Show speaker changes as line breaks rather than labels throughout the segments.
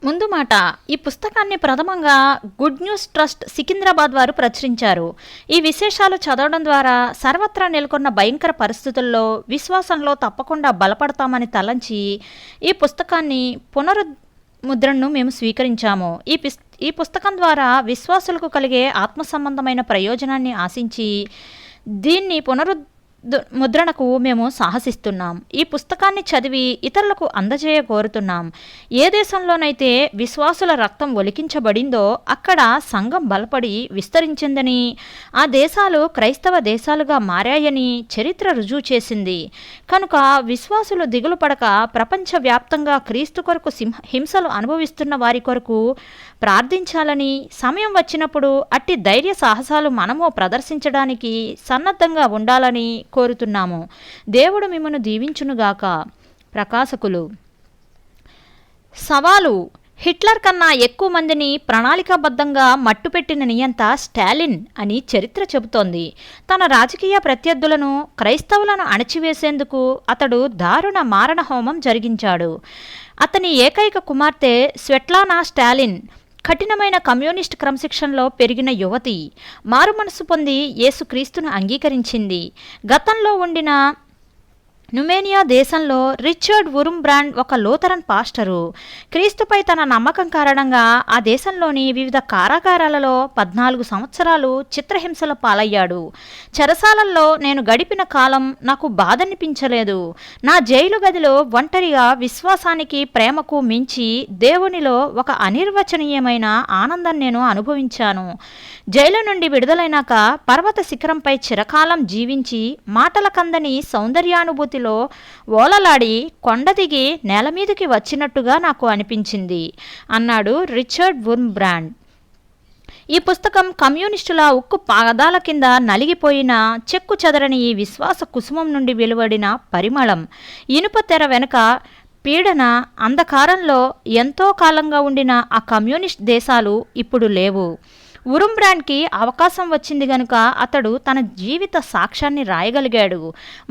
ముందు మాట ఈ పుస్తకాన్ని ప్రథమంగా గుడ్ న్యూస్ ట్రస్ట్ సికింద్రాబాద్ వారు ప్రచురించారు. ఈ విశేషాలు చదవడం ద్వారా సర్వత్రా నెలకొన్న భయంకర పరిస్థితుల్లో విశ్వాసంలో తప్పకుండా బలపడతామని తలంచి ఈ పుస్తకాన్ని పునరుముద్రణను మేము స్వీకరించాము. ఈ పుస్తకం ద్వారా విశ్వాసులకు కలిగే ఆత్మ సంబంధమైన ప్రయోజనాన్ని ఆశించి దీన్ని ముద్రణకు మేము సాహసిస్తున్నాం. ఈ పుస్తకాన్ని చదివి ఇతరులకు అందజేయ కోరుతున్నాం. ఏ దేశంలోనైతే విశ్వాసుల రక్తం ఒలికించబడిందో అక్కడ సంఘం బలపడి విస్తరించిందని, ఆ దేశాలు క్రైస్తవ దేశాలుగా మారాయని చరిత్ర రుజువు చేసింది. కనుక విశ్వాసులు దిగులు పడక ప్రపంచవ్యాప్తంగా క్రీస్తు కొరకు హింసలు అనుభవిస్తున్న వారి కొరకు ప్రార్థించాలని, సమయం వచ్చినప్పుడు అట్టి ధైర్య సాహసాలు మనము ప్రదర్శించడానికి సన్నద్ధంగా ఉండాలని కోరుతున్నాము. దేవుడు మిమ్మను దీవించునుగాక. ప్రకాశకులు. సవాలు. హిట్లర్ కన్నా ఎక్కువ మందిని ప్రణాళికాబద్ధంగా మట్టుపెట్టిన నియంత స్టాలిన్ అని చరిత్ర చెబుతోంది. తన రాజకీయ ప్రత్యర్థులను, క్రైస్తవులను అణచివేసేందుకు అతడు దారుణ మారణ హోమం జరిగించాడు. అతని ఏకైక కుమార్తె స్వెట్లానా స్టాలిన్ కఠినమైన కమ్యూనిస్ట్ క్రమశిక్షణలో పెరిగిన యువతి. మారుమనసు పొంది యేసుక్రీస్తును అంగీకరించింది. గతంలో ఉండిన రుమేనియా దేశంలో రిచర్డ్ వురుంబ్రాండ్ ఒక లూథరన్ పాస్టరు. క్రీస్తుపై తన నమ్మకం కారణంగా ఆ దేశంలోని వివిధ కారాగారాలలో 14 సంవత్సరాలు చిత్రహింసల పాలయ్యాడు. చెరసాలల్లో నేను గడిపిన కాలం నాకు బాధనిపించలేదు. నా జైలు గదిలో ఒంటరిగా విశ్వాసానికి, ప్రేమకు మించి దేవునిలో ఒక అనిర్వచనీయమైన ఆనందం నేను అనుభవించాను. జైలు నుండి విడుదలైనాక పర్వత శిఖరంపై చిరకాలం జీవించి మాటల కందని సౌందర్యానుభూతి ఓలలాడి కొండ దిగి నేల మీదకి వచ్చినట్టుగా నాకు అనిపించింది అన్నాడు రిచర్డ్ వురుంబ్రాండ్. ఈ పుస్తకం కమ్యూనిస్టుల ఉక్కు పాదాల కింద నలిగిపోయిన చెక్కు చెదరని ఈ విశ్వాస కుసుమం నుండి వెలువడిన పరిమళం. ఇనుప తెర వెనుక పీడన అంధకారంలో ఎంతో కాలంగా ఉండిన ఆ కమ్యూనిస్ట్ దేశాలు ఇప్పుడు లేవు. వురుంబ్రాండ్కి అవకాశం వచ్చింది గనుక అతడు తన జీవిత సాక్ష్యాన్ని రాయగలిగాడు.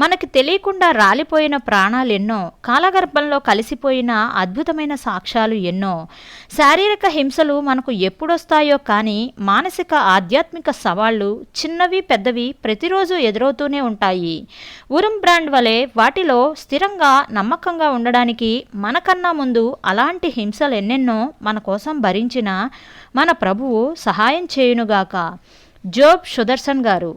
మనకి తెలియకుండా రాలిపోయిన ప్రాణాలు ఎన్నో, కాలగర్భంలో కలిసిపోయిన అద్భుతమైన సాక్ష్యాలు ఎన్నో. శారీరక హింసలు మనకు ఎప్పుడొస్తాయో కానీ మానసిక, ఆధ్యాత్మిక సవాళ్లు చిన్నవి పెద్దవి ప్రతిరోజు ఎదురవుతూనే ఉంటాయి. వురుంబ్రాండ్ వలె వాటిలో స్థిరంగా, నమ్మకంగా ఉండడానికి మనకన్నా ముందు అలాంటి హింసలు ఎన్నెన్నో మన కోసం భరించిన మన ప్రభువు సహాయం చేయునుగాక. జోబ్ సుదర్శన్ గారు.